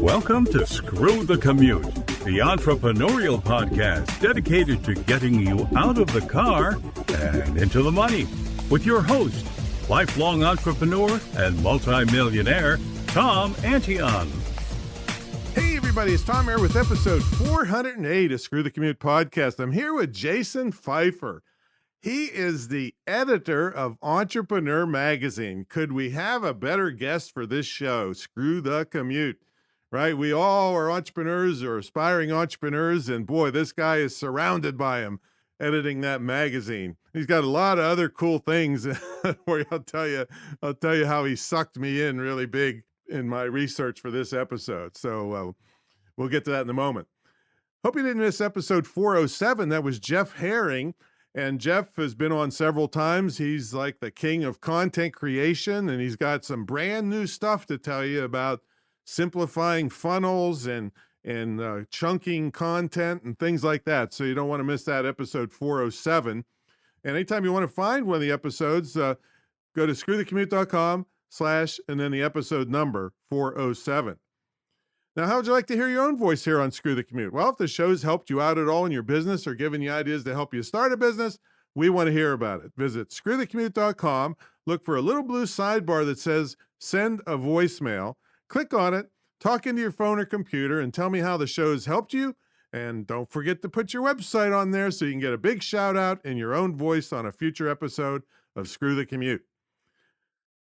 Welcome to Screw the Commute, the entrepreneurial podcast dedicated to getting you out of the car and into the money. With your host, lifelong entrepreneur and multimillionaire, Tom Antion. Hey everybody, it's Tom here with episode 408 of Screw the Commute podcast. I'm here with Jason Feifer. He is the editor of Entrepreneur Magazine. Could we have a better guest for this show? Screw the Commute, right? We all are entrepreneurs or aspiring entrepreneurs, and boy, this guy is surrounded by them editing that magazine. He's got a lot of other cool things where I'll tell you how he sucked me in really big in my research for this episode. So we'll get to that in a moment. Hope you didn't miss episode 407. That was Jeff Herring. And Jeff has been on several times. He's like the king of content creation, and he's got some brand new stuff to tell you about simplifying funnels and chunking content and things like that. So you don't want to miss that episode 407. And anytime you want to find one of the episodes, go to screwthecommute.com/ and then the episode number 407. Now, how would you like to hear your own voice here on Screw the Commute? Well, if the show's helped you out at all in your business or given you ideas to help you start a business, we want to hear about it. Visit screwthecommute.com, look for a little blue sidebar that says send a voicemail. Click on it, talk into your phone or computer, and tell me how the show has helped you. And don't forget to put your website on there so you can get a big shout out in your own voice on a future episode of Screw the Commute.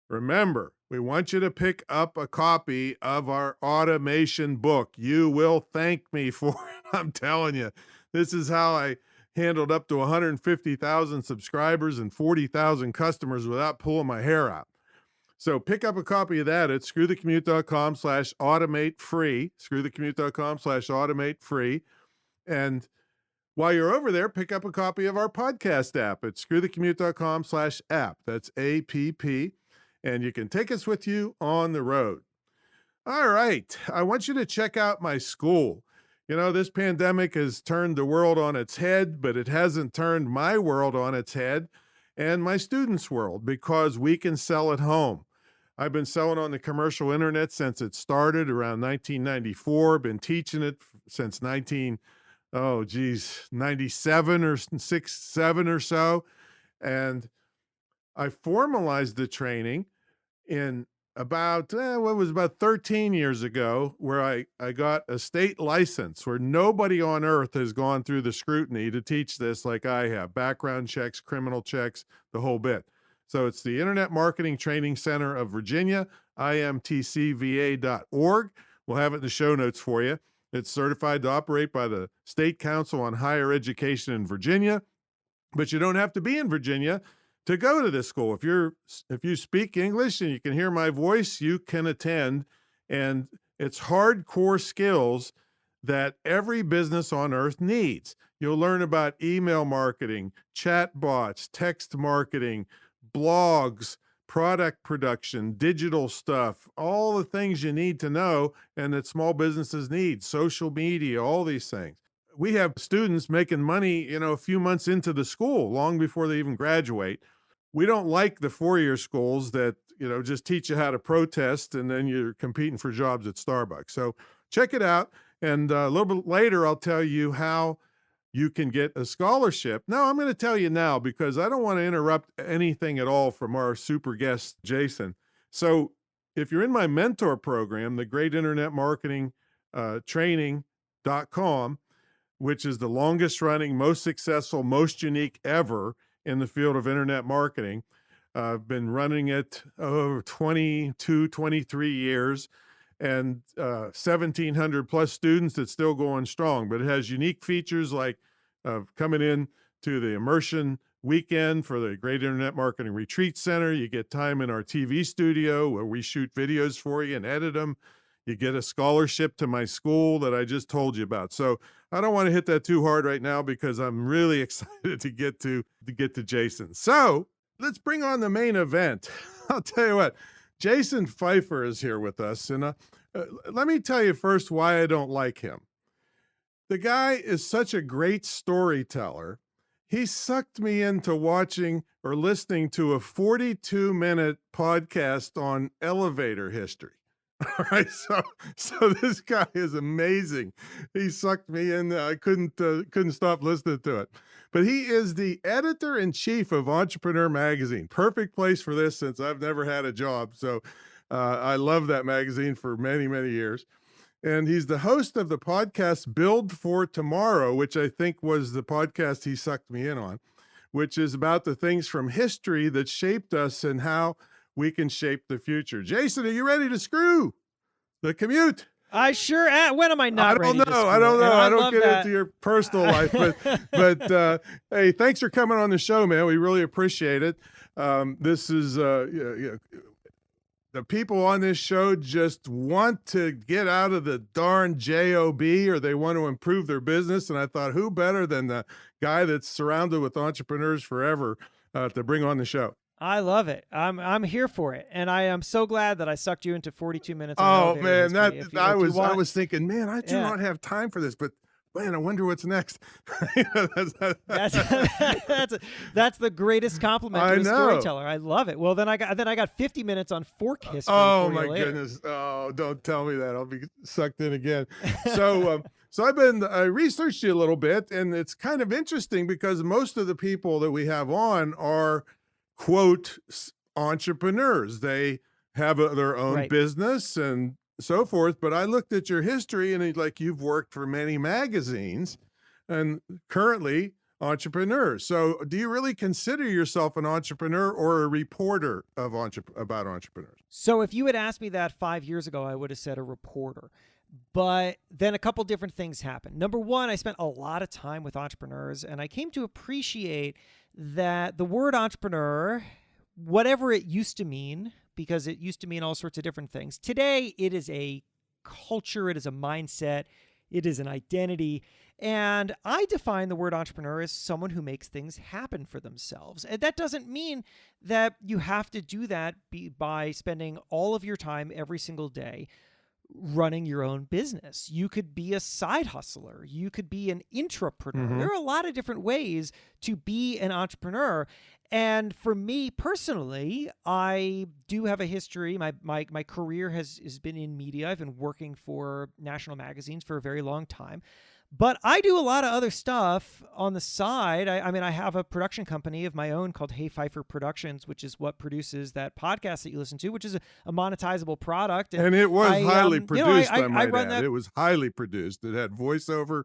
Remember, we want you to pick up a copy of our automation book. You will thank me for it. I'm telling you, this is how I handled up to 150,000 subscribers and 40,000 customers without pulling my hair out. So pick up a copy of that at screwthecommute.com/automate free, screwthecommute.com/automate free. And while you're over there, pick up a copy of our podcast app at screwthecommute.com/app. That's APP. And you can take us with you on the road. All right. I want you to check out my school. You know, this pandemic has turned the world on its head, but it hasn't turned my world on its head and my students' world because we can sell at home. I've been selling on the commercial internet since it started around 1994. Been teaching it since 97 or 7 or so. And I formalized the training in about 13 years ago, where I got a state license where nobody on earth has gone through the scrutiny to teach this like I have. Background checks, criminal checks, the whole bit. So it's the Internet Marketing Training Center of Virginia, imtcva.org. We'll have it in the show notes for you. It's certified to operate by the State Council on Higher Education in Virginia, but you don't have to be in Virginia to go to this school. If you speak English and you can hear my voice, you can attend. And it's hardcore skills that every business on earth needs. You'll learn about email marketing, chat bots, text marketing, blogs, product production, digital stuff, all the things you need to know and that small businesses need, social media, all these things. We have students making money, a few months into the school, long before they even graduate. We don't like the four-year schools that, just teach you how to protest and then you're competing for jobs at Starbucks. So check it out. And a little bit later, I'll tell you how you can get a scholarship. No, I'm going to tell you now because I don't want to interrupt anything at all from our super guest, Jason. So if you're in my mentor program, the Great Internet Marketing Training.com, which is the longest running, most successful, most unique ever in the field of internet marketing. I've been running it over 23 years and 1,700 plus students that's still going strong, but it has unique features like coming in to the immersion weekend for the Great Internet Marketing Retreat Center. You get time in our TV studio where we shoot videos for you and edit them. You get a scholarship to my school that I just told you about. So I don't want to hit that too hard right now because I'm really excited to get to Jason. So let's bring on the main event. I'll tell you what, Jason Feifer is here with us. And let me tell you first why I don't like him. The guy is such a great storyteller. He sucked me into watching or listening to a 42-minute podcast on elevator history. All right, so this guy is amazing. He sucked me in. I couldn't stop listening to it. But he is the editor in chief of Entrepreneur Magazine. Perfect place for this since I've never had a job. So I love that magazine for many years. And he's the host of the podcast Build for Tomorrow, which I think was the podcast he sucked me in on, which is about the things from history that shaped us and how we can shape the future. Jason, are you ready to screw the commute? I sure am. When am I not ready to screw? I don't know. I don't get that. into your personal life, but hey, thanks for coming on the show, man. We really appreciate it. This is the people on this show just want to get out of the darn job, or they want to improve their business. And I thought, who better than the guy that's surrounded with entrepreneurs forever to bring on the show? I love it. I'm here for it, and I am so glad that I sucked you into 42 minutes. Oh man, I was thinking, man, I do not have time for this, but man, I wonder what's next. That's the greatest compliment to a storyteller. I love it. Well, then I got 50 minutes on fork history. Oh my goodness! Oh, don't tell me that. I'll be sucked in again. So. So I researched you a little bit, and it's kind of interesting because most of the people that we have on are, quote, entrepreneurs. They have their own business and so forth. But I looked at your history, and you've worked for many magazines and currently entrepreneurs. So do you really consider yourself an entrepreneur or a reporter of about entrepreneurs? So if you had asked me that 5 years ago, I would have said a reporter. But then a couple different things happened. Number one, I spent a lot of time with entrepreneurs, and I came to appreciate that the word entrepreneur, whatever it used to mean, because it used to mean all sorts of different things, today it is a culture, it is a mindset, it is an identity. And I define the word entrepreneur as someone who makes things happen for themselves. And that doesn't mean that you have to do that by spending all of your time every single day running your own business. You could be a side hustler. You could be an intrapreneur. Mm-hmm. There are a lot of different ways to be an entrepreneur. And for me personally, I do have a history. My career has been in media. I've been working for national magazines for a very long time. But I do a lot of other stuff on the side. I have a production company of my own called Hey Feifer Productions, which is what produces that podcast that you listen to, which is a monetizable product. And it was highly produced, I might run add. that. It was highly produced. It had voiceover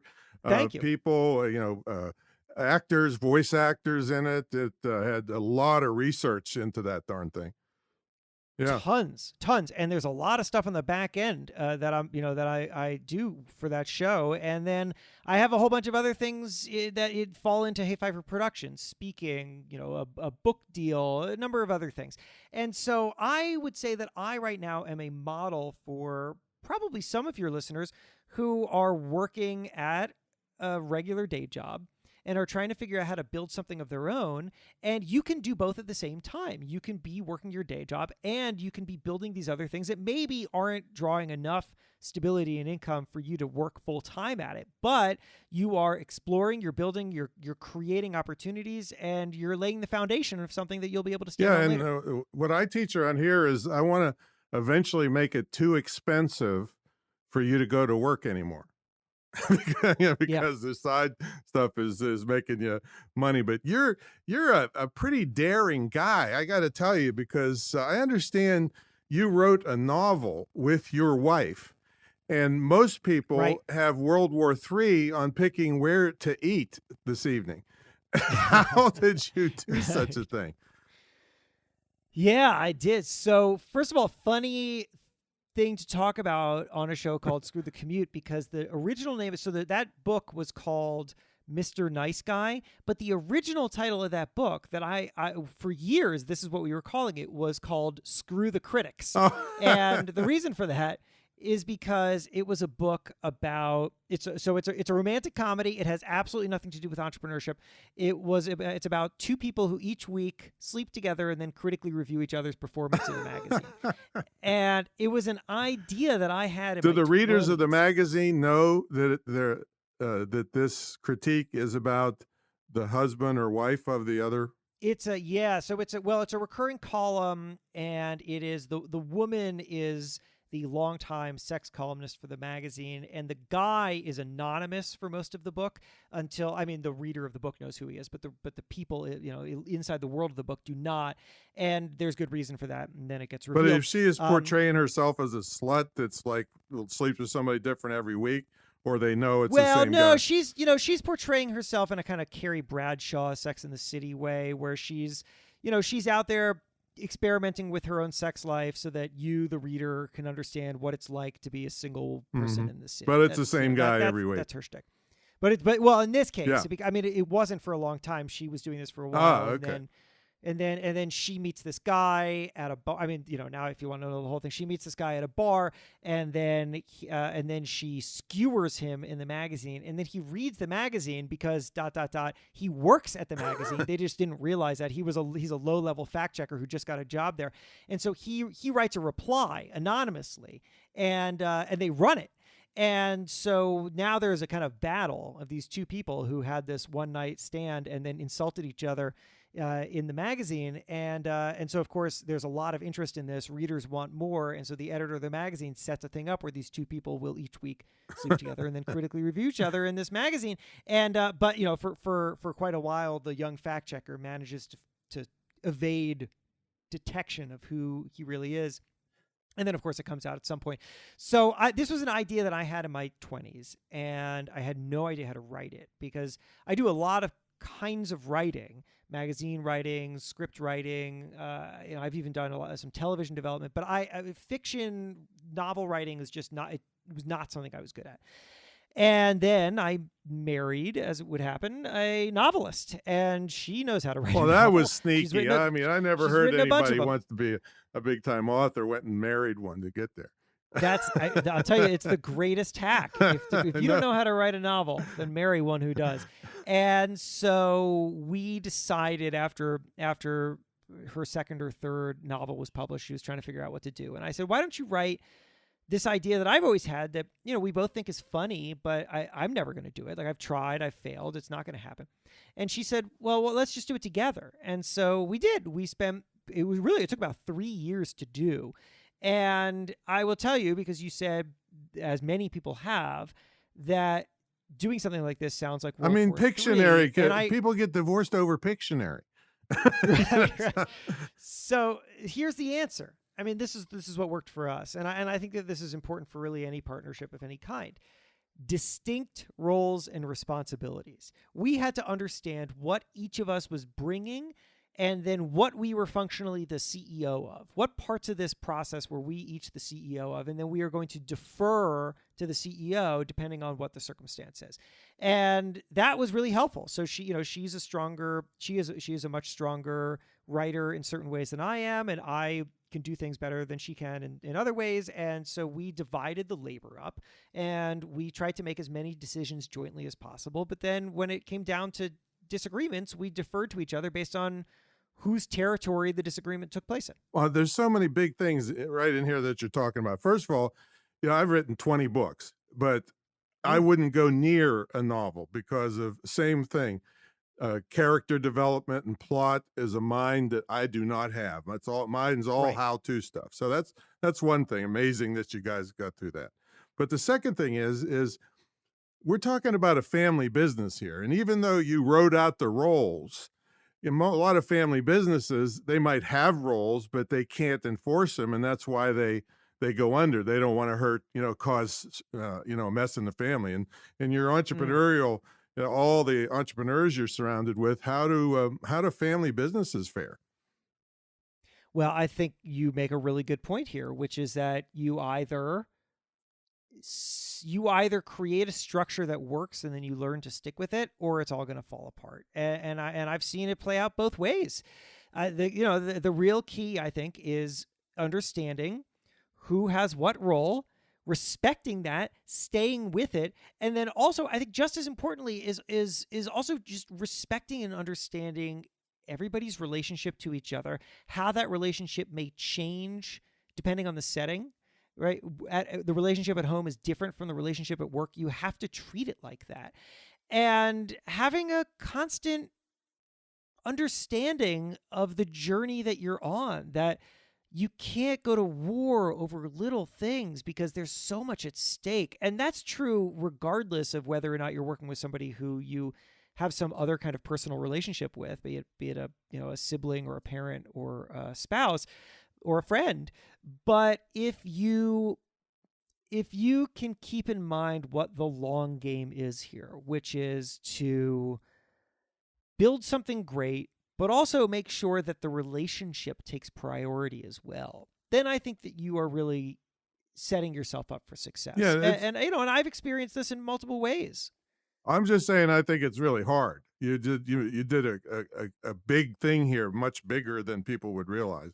people, actors, voice actors in it. It had a lot of research into that darn thing. Yeah. Tons. And there's a lot of stuff on the back end that I do for that show. And then I have a whole bunch of other things that fall into Hey Feifer Productions, speaking, a book deal, a number of other things. And so I would say that I right now am a model for probably some of your listeners who are working at a regular day job and are trying to figure out how to build something of their own. And you can do both at the same time. You can be working your day job and you can be building these other things that maybe aren't drawing enough stability and income for you to work full time at it. But you are exploring, you're building, you're creating opportunities, and you're laying the foundation of something that you'll be able to stand on later. And what I teach around here is I want to eventually make it too expensive for you to go to work anymore. because the side stuff is making you money. But you're a pretty daring guy, I got to tell you, because I understand you wrote a novel with your wife, and most people have World War III on picking where to eat this evening. How did you do such a thing? Yeah, I did. So first of all, funny thing to talk about on a show called Screw the Commute, because the original name is, that book was called Mr. Nice Guy, but the original title of that book that I for years, this is what we were calling it, was called Screw the Critics. And the reason for that is because it was a book about it's a romantic comedy. It has absolutely nothing to do with entrepreneurship. It's about two people who each week sleep together and then critically review each other's performance in the magazine. And it was an idea that I had. Do the readers of the magazine know that that this critique is about the husband or wife of the other? It's a recurring column, and it is the woman is the longtime sex columnist for the magazine. And the guy is anonymous for most of the book until, I mean, the reader of the book knows who he is, but the people, inside the world of the book do not. And there's good reason for that. And then it gets revealed. But if she is portraying herself as a slut that's like sleeps with somebody different every week, or they know it's the same guy. She's portraying herself in a kind of Carrie Bradshaw Sex and the City way, where she's out there experimenting with her own sex life so that you, the reader, can understand what it's like to be a single person in the city. But it's the same guy every week. That's her shtick. But in this case, I mean, it wasn't for a long time. She was doing this for a while. Okay. And then she meets this guy at a bar. I mean, now if you want to know the whole thing, she meets this guy at a bar, and then she skewers him in the magazine, and then he reads the magazine because ... he works at the magazine. They just didn't realize that he's a low-level fact checker who just got a job there, and so he writes a reply anonymously, and they run it. And so now there's a kind of battle of these two people who had this one-night stand and then insulted each other in the magazine, and so of course there's a lot of interest in this. Readers want more, and so the editor of the magazine sets a thing up where these two people will each week sleep together and then critically review each other in this magazine. And but for quite a while, the young fact checker manages to evade detection of who he really is. And then, of course, it comes out at some point. So this was an idea that I had in my 20s, and I had no idea how to write it because I do a lot of kinds of writing, magazine writing, script writing. I've even done some television development, but fiction novel writing is just not. It was not something I was good at. And then I married, as it would happen, a novelist, and she knows how to write. Well, that was sneaky. I mean, I never heard anybody who wants to be a big-time author went and married one to get there. I'll tell you, it's the greatest hack. If you don't know how to write a novel, then marry one who does. And so we decided after her second or third novel was published, she was trying to figure out what to do. And I said, why don't you write this idea that I've always had that, we both think is funny, but I'm never going to do it. Like, I've tried, I've failed. It's not going to happen. And she said, well, let's just do it together. And so we did. It took about 3 years to do. And I will tell you, because you said, as many people have, that doing something like this sounds like World War Pictionary. III, people get divorced over Pictionary. Right. So here's the answer. I mean, this is what worked for us. And I think that this is important for really any partnership of any kind. Distinct roles and responsibilities. We had to understand what each of us was bringing, and then what we were functionally the CEO of. What parts of this process were we each the CEO of? And then we are going to defer to the CEO depending on what the circumstance is. And that was really helpful. So she is a much stronger writer in certain ways than I am, and I can do things better than she can in other ways. And so we divided the labor up, and we tried to make as many decisions jointly as possible. But then when it came down to disagreements, we deferred to each other based on whose territory the disagreement took place in. Well, there's so many big things right in here that you're talking about. First of all, I've written 20 books, but I wouldn't go near a novel because of same thing. Character development and plot is a mind that I do not have. Mine's all right. How-to stuff. So that's one thing. Amazing that you guys got through that. But the second thing is we're talking about a family business here. And even though you wrote out the roles, in a lot of family businesses, they might have roles, but they can't enforce them. And that's why they go under. They don't want to hurt, cause, a mess in the family. And in your entrepreneurial, all the entrepreneurs you're surrounded with, how do family businesses fare? Well, I think you make a really good point here, which is that you either create a structure that works and then you learn to stick with it, or it's all going to fall apart. And I've seen it play out both ways. The real key, I think, is understanding who has what role, respecting that, staying with it, and then also, I think, just as importantly, is also just respecting and understanding everybody's relationship to each other, how that relationship may change depending on the setting. Right? The relationship at home is different from the relationship at work. You have to treat it like that. And having a constant understanding of the journey that you're on, that you can't go to war over little things because there's so much at stake. And that's true regardless of whether or not you're working with somebody who you have some other kind of personal relationship with, be it a, a sibling or a parent or a spouse or a friend. But if you can keep in mind what the long game is here, which is to build something great, but also make sure that the relationship takes priority as well, then I think that you are really setting yourself up for success. Yeah, and I've experienced this in multiple ways. I'm just saying, I think it's really hard. You did a big thing here, much bigger than people would realize.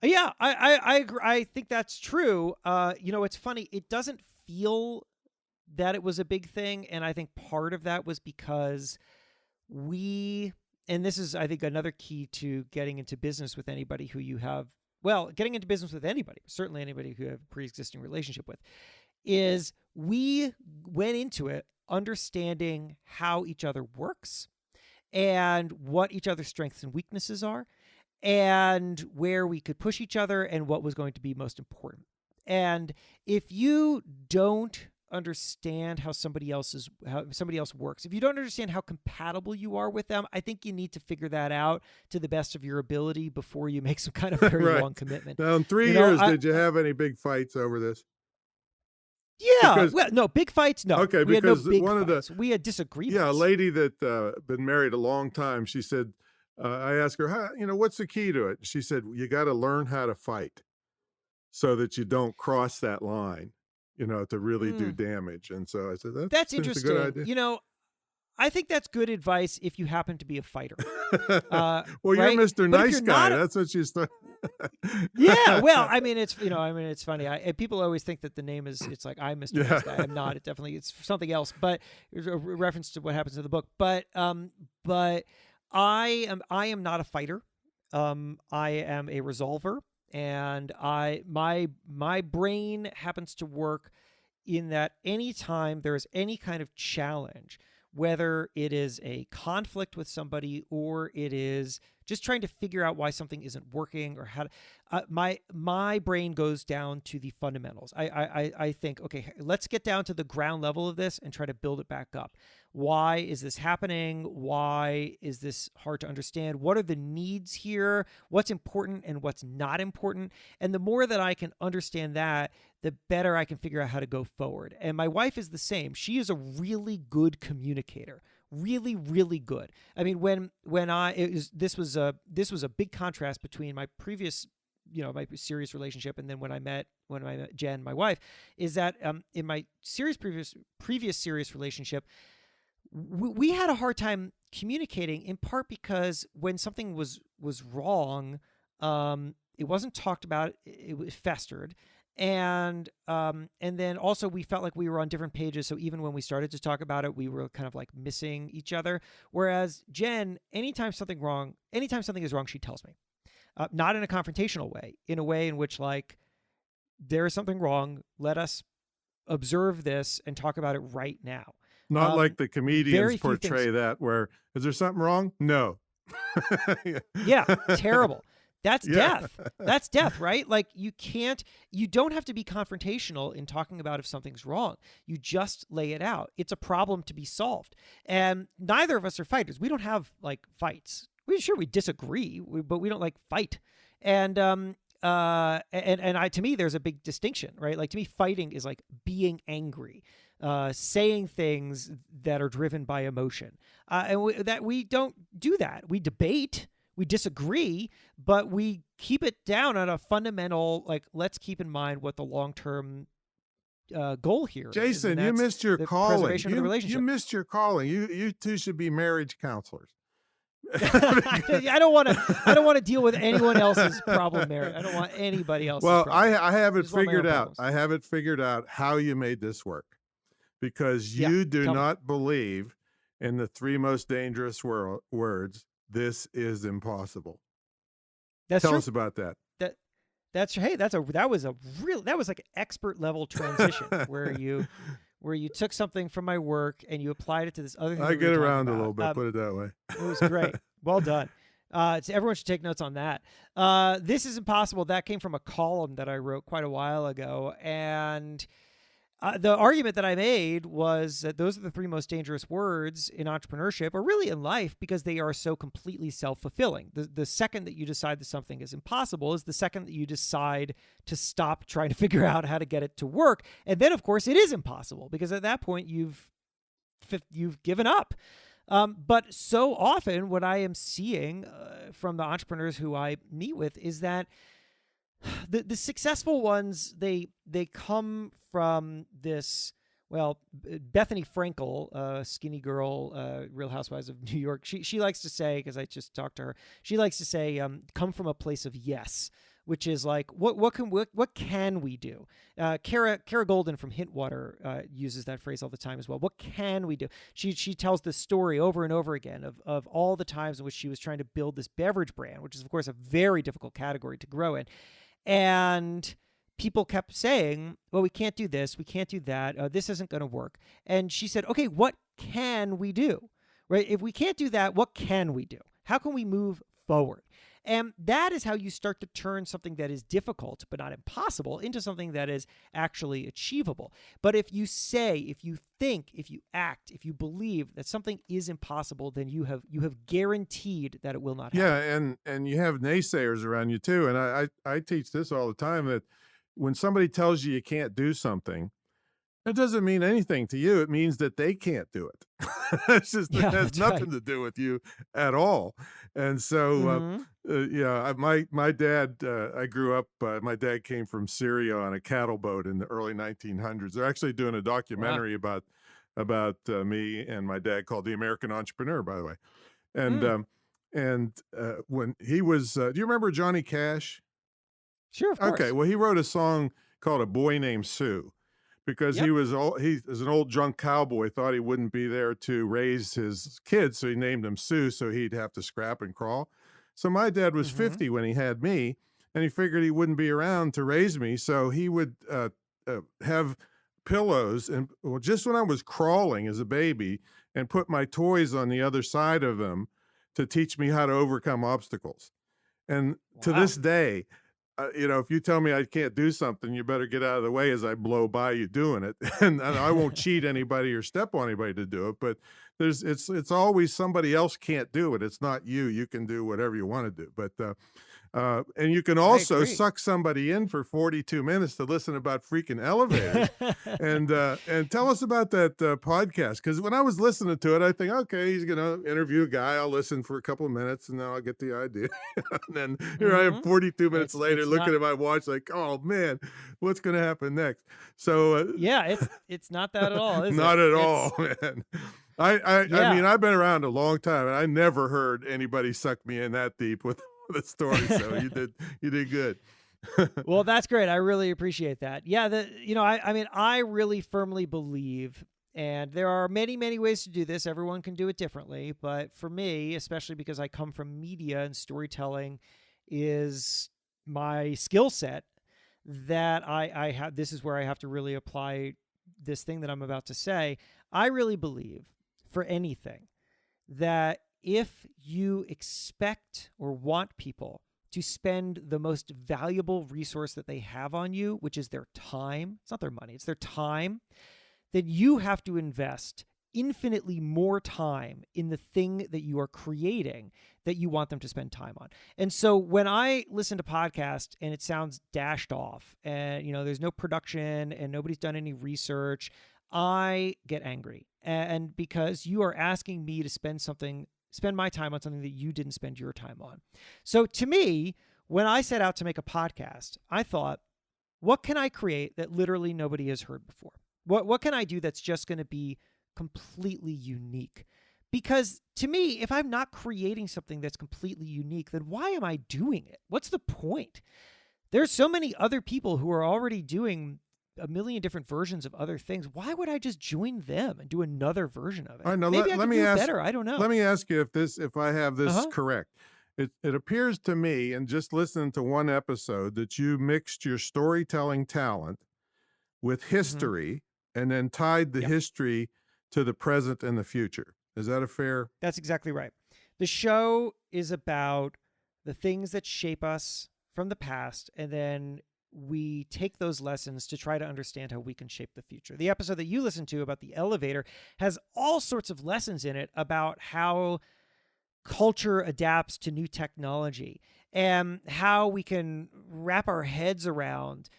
Yeah, I agree. I think that's true. It's funny. It doesn't feel that it was a big thing, and I think part of that was because and this is, I think, another key to getting into business with anybody who you have, getting into business with anybody, certainly anybody who you have a pre-existing relationship with, is we went into it understanding how each other works and what each other's strengths and weaknesses are, and where we could push each other and what was going to be most important. And if you don't understand how somebody else works, if you don't understand how compatible you are with them, I think you need to figure that out to the best of your ability before you make some kind of very Right. long commitment. Now, in 3 years, did you have any big fights over this? Yeah, no big fights. No, Okay, we had no because big one of fights. We had disagreements. Yeah, a lady that been married a long time, she said, I asked her, what's the key to it? She said, you got to learn how to fight so that you don't cross that line, to really do damage. And so I said, that's seems interesting. a good idea. I think that's good advice if you happen to be a fighter. Well, right? you're Mr. But if Nice you're Guy. not That's what she's doing. Yeah, well, it's funny. People always think that the name it's like I'm Mr. Nice Guy. I'm not. It's something else. But there's a reference to what happens in the book. But I am not a fighter. I am a resolver, and my brain happens to work in that anytime there is any kind of challenge, whether it is a conflict with somebody or it is just trying to figure out why something isn't working or how to, my brain goes down to the fundamentals. I think, okay, let's get down to the ground level of this and try to build it back up. Why is this happening? Why is this hard to understand? What are the needs here? What's important and what's not important? And the more that I can understand that, the better I can figure out how to go forward. And my wife is the same. She is a really good communicator. Really, really good. I mean, this was a big contrast between my previous, my serious relationship, and then when I met Jen, my wife, is that in my previous serious relationship, we had a hard time communicating, in part because when something was wrong, it wasn't talked about, it festered. And then also we felt like we were on different pages. So even when we started to talk about it, we were kind of like missing each other. Whereas Jen, anytime something is wrong, she tells me, not in a confrontational way, in a way in which like, there is something wrong. Let us observe this and talk about it right now. Not like the comedians portray that, where, is there something wrong? No. Yeah, terrible. That's death. That's death, right? Like you don't have to be confrontational in talking about if something's wrong. You just lay it out. It's a problem to be solved. And neither of us are fighters. We don't have like fights. We disagree, but we don't like fight. And to me, there's a big distinction, right? Like to me, fighting is like being angry, saying things that are driven by emotion. And we don't do that. We debate. We disagree, but we keep it down on a fundamental, like, let's keep in mind what the long-term goal here Jason, is. You missed your calling. Preservation of the relationship. You missed your calling. You two should be marriage counselors. I don't want to deal with anyone else's problem, Mary. I don't want anybody else's problem. I have it figured out. I have it figured out how you made this work, because you do not believe in the 3 most dangerous words. This is impossible. Tell us about that. That was like an expert level transition where you took something from my work and you applied it to this other thing. I get around a little bit, put it that way. It was great. Well done. Everyone should take notes on that. This is impossible. That came from a column that I wrote quite a while ago. And the argument that I made was that those are the 3 most dangerous words in entrepreneurship, or really in life, because they are so completely self-fulfilling. The second that you decide that something is impossible is the second that you decide to stop trying to figure out how to get it to work. And then, of course, it is impossible, because at that point you've given up. But so often what I am seeing from the entrepreneurs who I meet with is that the successful ones, they come from this, well, Bethany Frankel, skinny girl, Real Housewives of New York, she likes to say, because I just talked to her, she likes to say, come from a place of yes, which is like, what can we do? Kara Golden from Hintwater uses that phrase all the time as well. What can we do? She tells this story over and over again of all the times in which she was trying to build this beverage brand, which is, of course, a very difficult category to grow in. And people kept saying, well, we can't do this, we can't do that, this isn't going to work. And she said, okay, what can we do? Right? If we can't do that, what can we do? How can we move forward? And that is how you start to turn something that is difficult but not impossible into something that is actually achievable. But if you say, if you think, if you act, if you believe that something is impossible, then you have guaranteed that it will not happen. Yeah, and you have naysayers around you too. And I teach this all the time, that when somebody tells you can't do something, it doesn't mean anything to you. It means that they can't do it. It's just, it has nothing to do with you at all. And so, my dad, I grew up, my dad came from Syria on a cattle boat in the early 1900s. They're actually doing a documentary about me and my dad called The American Entrepreneur, by the way. And when he was, do you remember Johnny Cash? Sure, of course. Okay, well, he wrote a song called A Boy Named Sue, because he was an old drunk cowboy, thought he wouldn't be there to raise his kids, so he named him Sue, so he'd have to scrap and crawl. So my dad was 50 when he had me, and he figured he wouldn't be around to raise me, so he would have pillows, and just when I was crawling as a baby, and put my toys on the other side of them to teach me how to overcome obstacles. And to this day, if you tell me I can't do something, you better get out of the way as I blow by you doing it. And I won't cheat anybody or step on anybody to do it, but it's always somebody else can't do it. It's not you. You can do whatever you want to do. But and you can also suck somebody in for 42 minutes to listen about freaking elevators. And tell us about that podcast. Because when I was listening to it, I think, okay, he's going to interview a guy. I'll listen for a couple of minutes and then I'll get the idea. And then here I am 42 minutes later looking at my watch like, oh man, what's going to happen next? So it's not that at all, is not it? at all, man. I mean, I've been around a long time and I never heard anybody suck me in that deep with the story. So you did good. Well, that's great. I really appreciate that. Yeah. I really firmly believe, and there are many, many ways to do this. Everyone can do it differently. But for me, especially because I come from media and storytelling is my skill set, that I have, this is where I have to really apply this thing that I'm about to say. I really believe for anything that if you expect or want people to spend the most valuable resource that they have on you, which is their time, it's not their money, it's their time, then you have to invest infinitely more time in the thing that you are creating that you want them to spend time on. And so when I listen to podcasts and it sounds dashed off and, there's no production and nobody's done any research, I get angry. And because you are asking me to spend my time on something that you didn't spend your time on. So to me, when I set out to make a podcast, I thought, what can I create that literally nobody has heard before? What can I do that's just going to be completely unique? Because to me, if I'm not creating something that's completely unique, then why am I doing it? What's the point? There's so many other people who are already doing a million different versions of other things. Why would I just join them and do another version of it? All right, now Maybe let me ask, better. I don't know. Let me ask you if I have this correct. It appears to me, and just listening to one episode, that you mixed your storytelling talent with history and then tied the history to the present and the future. Is that a fair? That's exactly right. The show is about the things that shape us from the past, and then we take those lessons to try to understand how we can shape the future. The episode that you listened to about the elevator has all sorts of lessons in it about how culture adapts to new technology and how we can wrap our heads around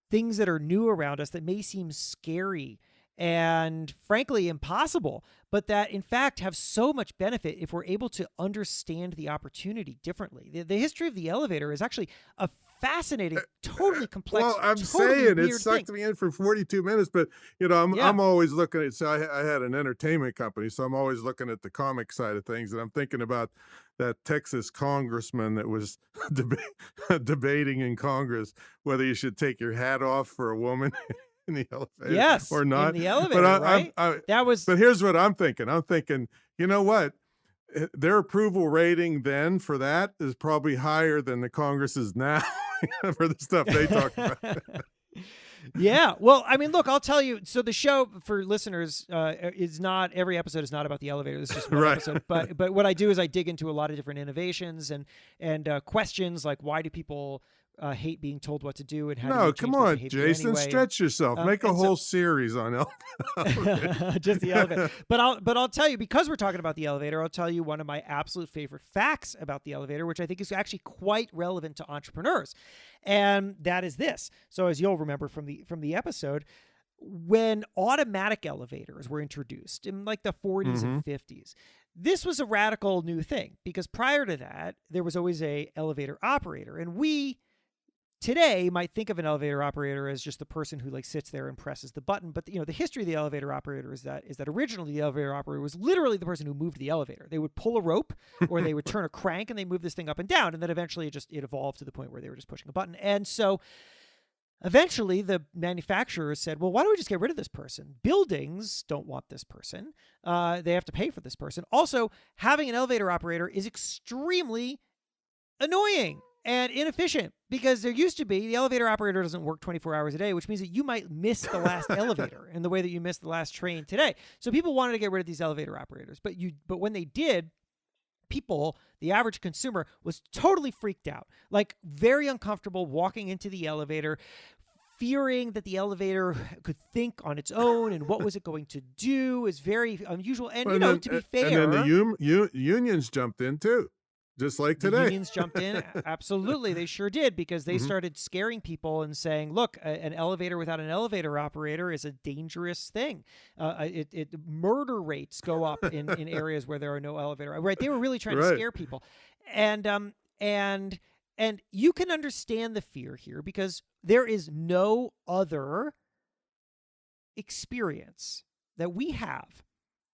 things that are new around us that may seem scary and frankly impossible, but that in fact have so much benefit if we're able to understand the opportunity differently. The history of the elevator is actually a fascinating, totally complex, Well, I'm totally saying it weird sucked thing. me in for 42 minutes, but I'm always looking at. So I had an entertainment company, so I'm always looking at the comic side of things, and I'm thinking about that Texas congressman that was debating in Congress whether you should take your hat off for a woman in the elevator Yes, or not. in the elevator, But right? That was. But here's what I'm thinking. I'm thinking, you know what? Their approval rating then for that is probably higher than the Congress's now for the stuff they talk about. Yeah. Well, I mean, look, I'll tell you. So the show for listeners is not, every episode is not about the elevator. It's just one Right. episode. But what I do is I dig into a lot of different innovations and questions like, why do people hate being told what to do, and how do No, you come change their on, behavior Jason, anyway? stretch yourself. Make a and so- whole series on elevator. just the elevator. But I'll tell you, because we're talking about the elevator, I'll tell you one of my absolute favorite facts about the elevator, which I think is actually quite relevant to entrepreneurs. And that is this. So as you'll remember from the episode, when automatic elevators were introduced in like the 40s and 50s, this was a radical new thing, because prior to that, there was always a elevator operator. And we today might think of an elevator operator as just the person who like sits there and presses the button. But the history of the elevator operator is that originally the elevator operator was literally the person who moved the elevator. They would pull a rope or they would turn a crank and they moved this thing up and down. And then eventually it evolved to the point where they were just pushing a button. And so eventually the manufacturers said, well, why don't we just get rid of this person? Buildings don't want this person. They have to pay for this person. Also, having an elevator operator is extremely annoying and inefficient, because there used to be, the elevator operator doesn't work 24 hours a day, which means that you might miss the last elevator in the way that you missed the last train today. So people wanted to get rid of these elevator operators, but when they did, people, the average consumer, was totally freaked out, like very uncomfortable walking into the elevator, fearing that the elevator could think on its own and what was it going to do is very unusual. And, to be fair... And then the unions jumped in too. Just like today. The unions jumped in. Absolutely. They sure did, because they started scaring people and saying, look, an elevator without an elevator operator is a dangerous thing. Murder rates go up in areas where there are no elevator. Right. They were really trying to scare people. And you can understand the fear here, because there is no other experience that we have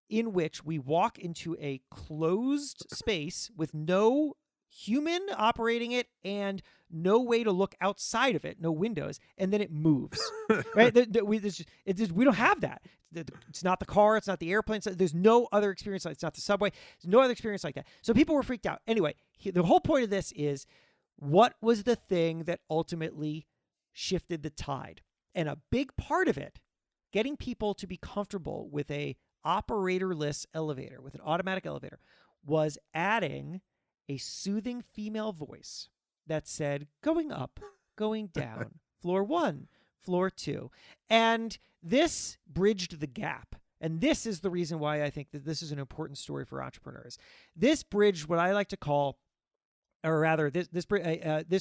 in which we walk into a closed space with no human operating it and no way to look outside of it, no windows, and then it moves. Right? We don't have that. It's not the car. It's not the airplane. There's no other experience. It's not the subway. There's no other experience like that. So people were freaked out. Anyway, the whole point of this is, what was the thing that ultimately shifted the tide? And a big part of it, getting people to be comfortable with a operatorless elevator, with an automatic elevator, was adding a soothing female voice that said, going up, going down, floor 1, floor 2. And this bridged the gap. And this is the reason why I think that this is an important story for entrepreneurs. This bridged what I like to call, or rather, this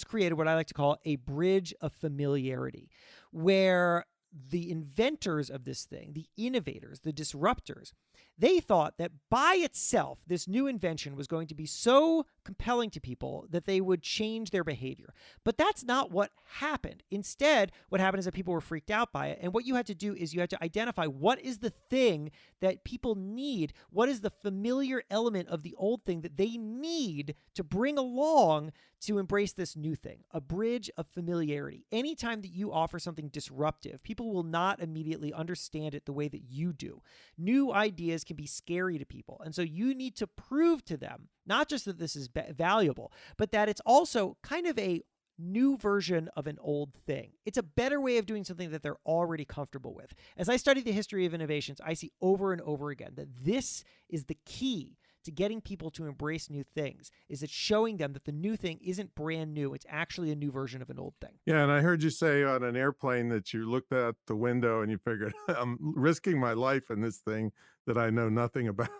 created what I like to call a bridge of familiarity, where the inventors of this thing, the innovators, the disruptors, they thought that by itself, this new invention was going to be so compelling to people that they would change their behavior. But that's not what happened. Instead, what happened is that people were freaked out by it. And what you had to do is you had to identify what is the thing that people need, what is the familiar element of the old thing that they need to bring along to embrace this new thing, a bridge of familiarity. Anytime that you offer something disruptive, people will not immediately understand it the way that you do. New ideas can be scary to people. And so you need to prove to them, not just that this is valuable, but that it's also kind of a new version of an old thing. It's a better way of doing something that they're already comfortable with. As I study the history of innovations, I see over and over again that this is the key to getting people to embrace new things is it's showing them that the new thing isn't brand new. It's actually a new version of an old thing. Yeah, and I heard you say on an airplane that you looked out the window and you figured, I'm risking my life in this thing that I know nothing about.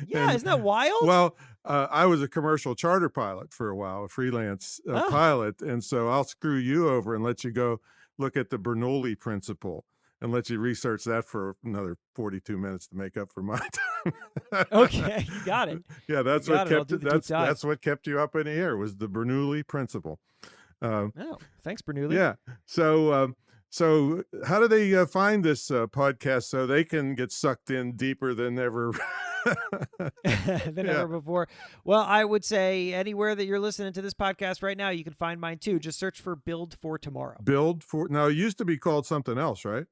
Yeah, isn't that wild? Well, I was a commercial charter pilot for a while, a freelance pilot, and so I'll screw you over and let you go look at the Bernoulli principle and let you research that for another 42 minutes to make up for my time. Okay, you got it. Yeah, that's what kept you up in the air was the Bernoulli principle. Oh, thanks, Bernoulli. Yeah. So how do they find this podcast so they can get sucked in deeper than ever? Ever before? Well, I would say anywhere that you're listening to this podcast right now, you can find mine too. Just search for Build for Tomorrow. Now, it used to be called something else, right?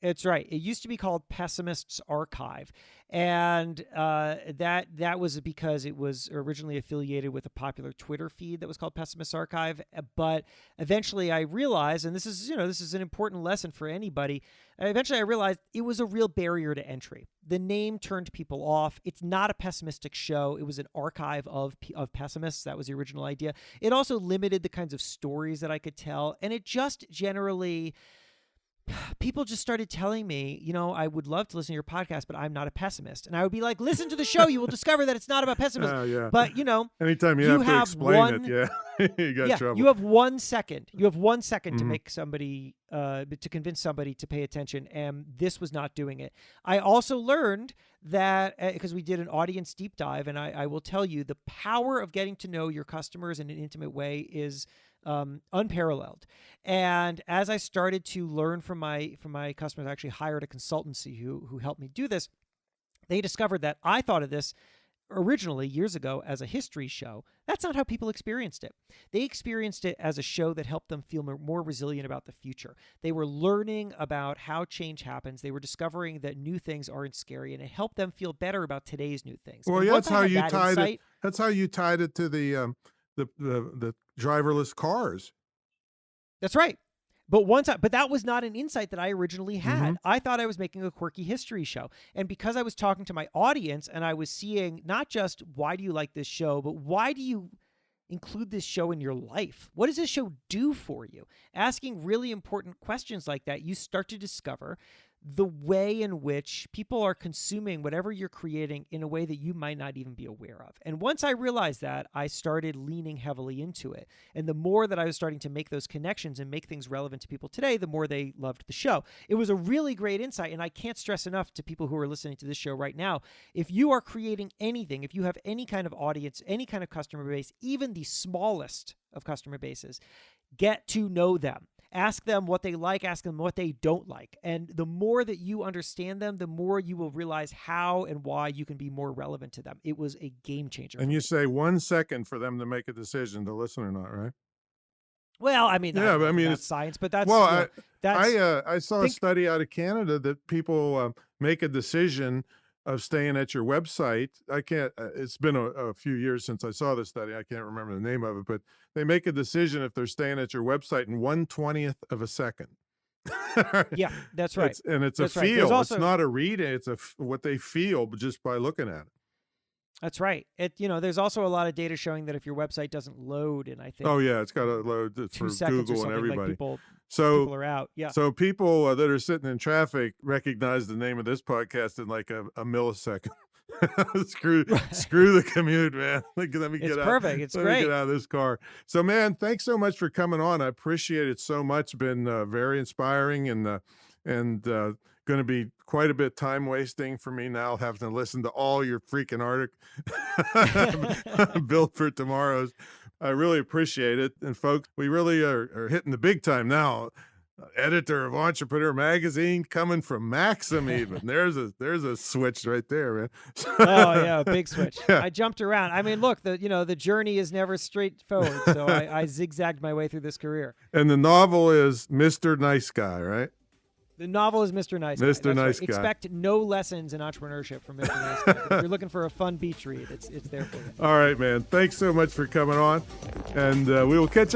It's right. It used to be called Pessimist's Archive, and that was because it was originally affiliated with a popular Twitter feed that was called Pessimist's Archive. But eventually, I realized, and this is an important lesson for anybody. Eventually, I realized it was a real barrier to entry. The name turned people off. It's not a pessimistic show. It was an archive of pessimists. That was the original idea. It also limited the kinds of stories that I could tell, and it just generally. People just started telling me, I would love to listen to your podcast, but I'm not a pessimist. And I would be like, listen to the show. You will discover that it's not about pessimism. Yeah. But, anytime you have to explain it, you got trouble. You have 1 second. You have 1 second to make somebody, to convince somebody to pay attention. And this was not doing it. I also learned that because we did an audience deep dive, and I will tell you the power of getting to know your customers in an intimate way is unparalleled. And as I started to learn from my customers, I actually hired a consultancy who helped me do this. They discovered that I thought of this originally years ago as a history show. That's not how people experienced it. They experienced it as a show that helped them feel more resilient about the future. They were learning about how change happens. They were discovering that new things aren't scary, and it helped them feel better about today's new things. Well, that's how you tied it. That's how you tied it to the driverless cars. That's right. But that was not an insight that I originally had. I thought I was making a quirky history show. And because I was talking to my audience and I was seeing not just why do you like this show, but why do you include this show in your life? What does this show do for you? Asking really important questions like that, you start to discover the way in which people are consuming whatever you're creating in a way that you might not even be aware of. And once I realized that, I started leaning heavily into it. And the more that I was starting to make those connections and make things relevant to people today, the more they loved the show. It was a really great insight, and I can't stress enough to people who are listening to this show right now, if you are creating anything, if you have any kind of audience, any kind of customer base, even the smallest of customer bases, get to know them. Ask them what they like, ask them what they don't like. And the more that you understand them, the more you will realize how and why you can be more relevant to them. It was a game changer. And you say 1 second for them to make a decision to listen or not, right? Well, I mean, it's science, but that's... Well, I saw a study out of Canada that people make a decision of staying at your website. It's been a few years since I saw this study. I can't remember the name of it, but they make a decision if they're staying at your website in 1/20th of a second. Yeah, that's right. It's a feel. Also, it's not a read. It's what they feel just by looking at it. That's right. There's also a lot of data showing that if your website doesn't load, and I think it's got to load for Google and everybody. People are out. Yeah. So people that are sitting in traffic recognize the name of this podcast in like a millisecond. Screw the commute, man. Let me get out. It's perfect. It's great. Let me get out of this car. So, man, thanks so much for coming on. I appreciate it so much. Been very inspiring and going to be quite a bit time wasting for me now, having to listen to all your freaking Build for Tomorrow's. I really appreciate it. And folks, we really are hitting the big time now. Editor of Entrepreneur Magazine, coming from Maxim even. There's a switch right there, man. Oh yeah, a big switch. Yeah. I jumped around. I mean, look, the journey is never straightforward, so I zigzagged my way through this career. And the novel is Mr. Nice Guy, right? The novel is Mr. Nice Guy. Mr. Nice Guy. Expect no lessons in entrepreneurship from Mr. Nice Guy. If you're looking for a fun beach read, it's there for you. All right, man. Thanks so much for coming on, and we will catch